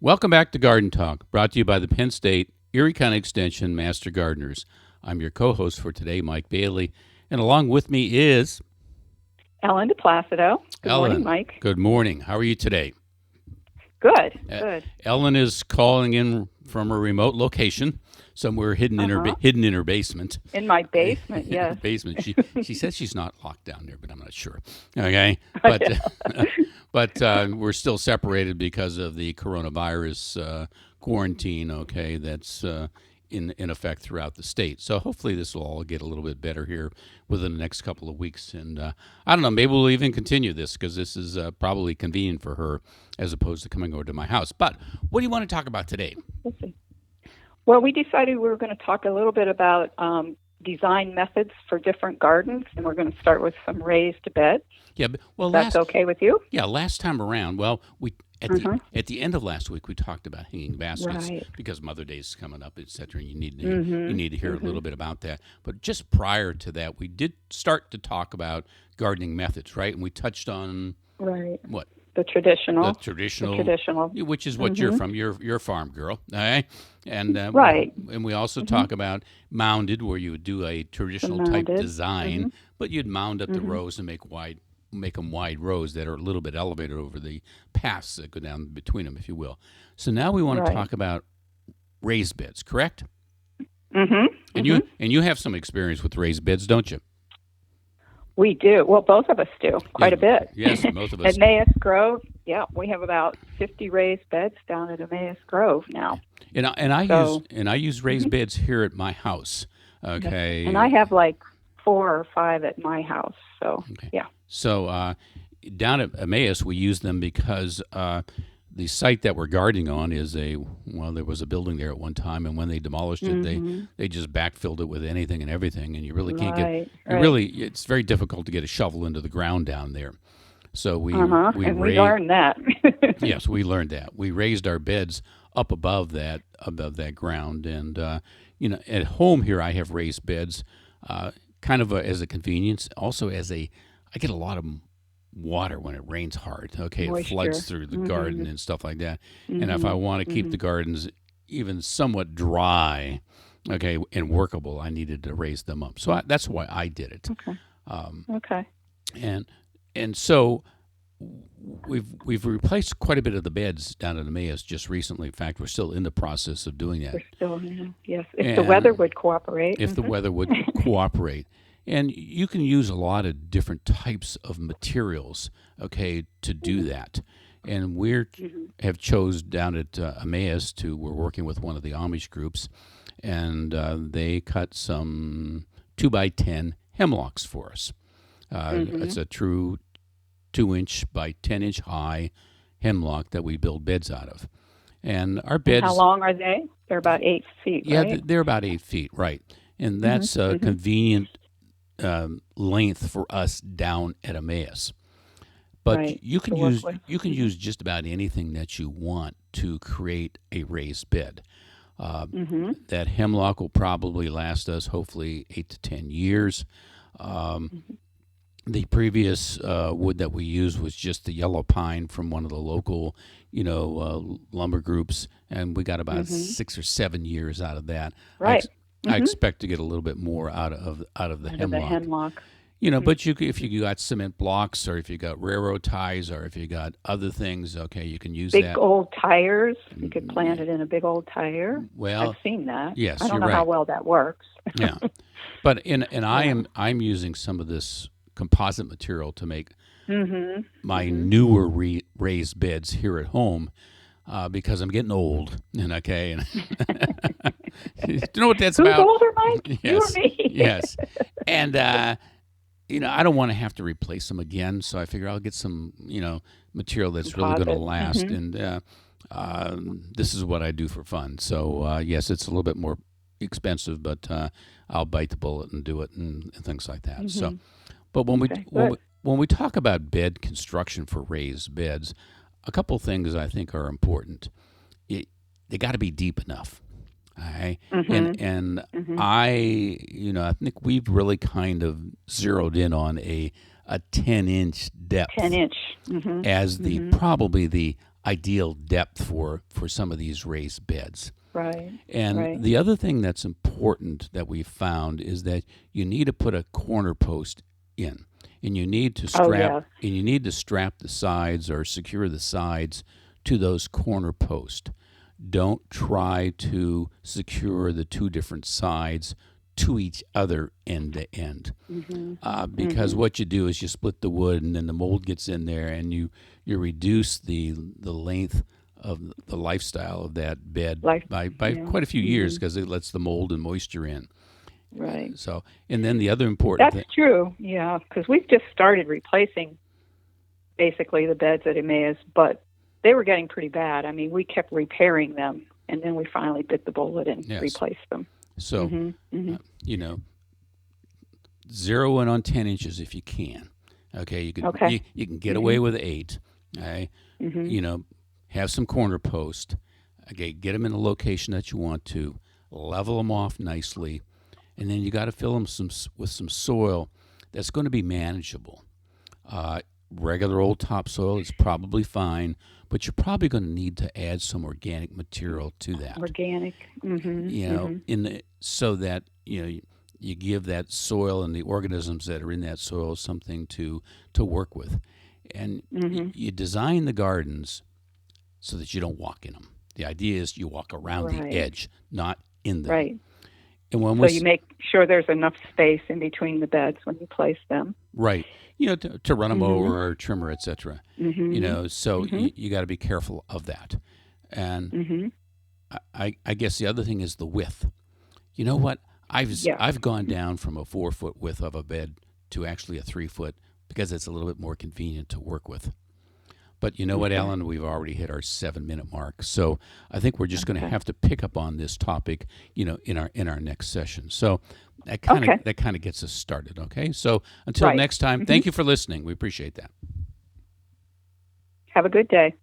Welcome back to Garden Talk, brought to you by the Penn State Erie County Extension Master Gardeners. I'm your co-host for today, Mike Bailey, and along with me is Ellen Diplacido. Good morning, Ellen. Mike. Good morning. How are you today? Good, Uh, good. Ellen is calling in from a remote location, somewhere hidden in Uh-huh. hidden in her basement. In my basement, In her yes. basement. She says she's not locked down there, but I'm not sure. Okay, but we're still separated because of the coronavirus quarantine. Okay, that's in effect throughout the state. So hopefully this will all get a little bit better here within the next couple of weeks. And I don't know, maybe we'll even continue this because this is probably convenient for her as opposed to coming over to my house. But what do you want to talk about today? We'll see. Well, we decided we were going to talk a little bit about design methods for different gardens, and we're going to start with some raised beds. Yeah, well, That's okay with you? last time around, well, we Mm-hmm. at the end of last week we talked about hanging baskets Right. because Mother Day's coming up, etc. And Mm-hmm. you need to hear a Mm-hmm. little bit about that. But just prior to that, we did start to talk about gardening methods, right? And we touched on Right. what The traditional. the traditional, Traditional. which is what you're Mm-hmm. from. You're a farm girl, all right? And Right. and we also Mm-hmm. talk about mounded, where you would do a The traditional type mounded. design, but you'd mound up the Mm-hmm. rows and make them wide rows that are a little bit elevated over the paths that go down between them, if you will. So now we want to Right. talk about raised beds, correct? Mm-hmm. And Mm-hmm. you have some experience with raised beds, don't you? We do. Well, both of us do quite a bit. Yes, both of us. At Emmaus Grove, yeah, we have about 50 raised beds down at Emmaus Grove now. So, I use raised mhm. beds here at my house. Okay. And I have like 4 or 5 at my house. So, Okay. yeah. So down at Emmaus, we use them because the site that we're gardening on is there was a building there at one time, and when they demolished it, Mm-hmm. they just backfilled it with anything and everything, and you really can't Right, you right. really, it's very difficult to get a shovel into the ground down there. So Uh-huh. we And we raised, learned that. yes, we learned that. We raised our beds up above that ground, and at home here I have raised beds, kind of as a convenience, also I get a lot of water when it rains hard. Okay, it floods Moisture. through the garden Mm-hmm. and stuff like that. And if I Mm-hmm. want to keep Mm-hmm. the gardens even somewhat dry, okay, and workable, I needed to raise them up. So that's why I did it. Okay. Um, Okay. and and so we've replaced quite a bit of the beds down at Emmaus just recently. In fact, we're still in the process of doing that. We're still, yes. If the weather And would cooperate. if the Mm-hmm. weather would cooperate. And you can use a lot of different types of materials, okay, to do that. And Mm-hmm. have chose down at Emmaus we're working with one of the Amish groups, and they cut some 2x10 hemlocks for us. Mm-hmm. It's a true 2-inch by 10-inch high hemlock that we build beds out of. And our And how beds, long are they? They're about 8 feet, yeah, right? they're about 8 feet, right? And Mm-hmm. that's a Mm-hmm. convenient length for us down at Emmaus. But Right. To work with. you can Mm-hmm. use just about anything that you want to create a raised bed. Mm-hmm. That hemlock will probably last us hopefully 8 to 10 years. Um, Mm-hmm. the previous wood that we used was just the yellow pine from one of the local, lumber groups, and we got about Mm-hmm. 6 or 7 years out of that. Right. I Mm-hmm. expect to get a little bit more out of the Out of the hemlock. hemlock. But if you got cement blocks, or if you got railroad ties, or if you got other things, okay, you can use Big that. old tires. You could plant it in a big old tire. Well, I've seen that. yes, I don't you're know how right. well that works. Yeah, but Yeah. I'm using some of this composite material to make Mm-hmm. my Mm-hmm. newer raised beds here at home. Because I'm getting old, and okay, and do you know what that's Who's about? older, Mike? You or Yes, me? yes, and I don't want to have to replace them again, so I figure I'll get some, material that's really going to Composite. last. Mm-hmm. And this is what I do for fun. So yes, it's a little bit more expensive, but I'll bite the bullet and do it, and things like that. So, Mm-hmm. but Okay. Good. when we talk about bed construction for raised beds, a couple things I think are important. They got to be deep enough. Okay? Mm-hmm. And Mm-hmm. I think we've really kind of zeroed in on a 10-inch depth 10-inch. Mm-hmm. as the Mm-hmm. probably the ideal depth for some of these raised beds. Right. And Right. the other thing that's important that we found is that you need to put a corner post in, and you need to Oh, strap yes. and you need to strap the sides or secure the sides to those corner posts. Don't try to secure the two different sides to each other end to end, because what you do is you split the wood, and then the mold gets in there, and you reduce the length of the lifestyle of that bed Life. by Yeah. quite a few years, because it lets the mold and moisture in. Right. So, and then the other important thing. That's true. Yeah, because we've just started replacing basically the beds at Emmaus, but they were getting pretty bad. I mean, we kept repairing them, and then we finally bit the bullet and Yes. replaced them. So, you know, zero in on 10 inches if you can. Okay, you can Okay. you can get away with 8. Okay, you know, have some corner post. Okay, get them in a location that you want to. Level them off nicely, and then you got to fill them with some soil that's going to be manageable. Regular old topsoil is probably fine, but you're probably going to need to add some organic material to that. Organic. You know, so that you give that soil and the organisms that are in that soil something to work with, and you design the gardens so that you don't walk in them. The idea is you walk around the edge, not in them. Right. And when So you make sure there's enough space in between the beds when you place them. right, to run a mower or a trimmer, etc. So you got to be careful of that. And I guess the other thing is the width. You know what? I've gone down from a 4-foot width of a bed to actually a 3-foot, because it's a little bit more convenient to work with. But you know what, Alan? We've already hit our 7-minute mark, so I think we're just going to have to pick up on this topic, in our next session. So that kind of gets us started. Okay. So until next time, thank you for listening. We appreciate that. Have a good day.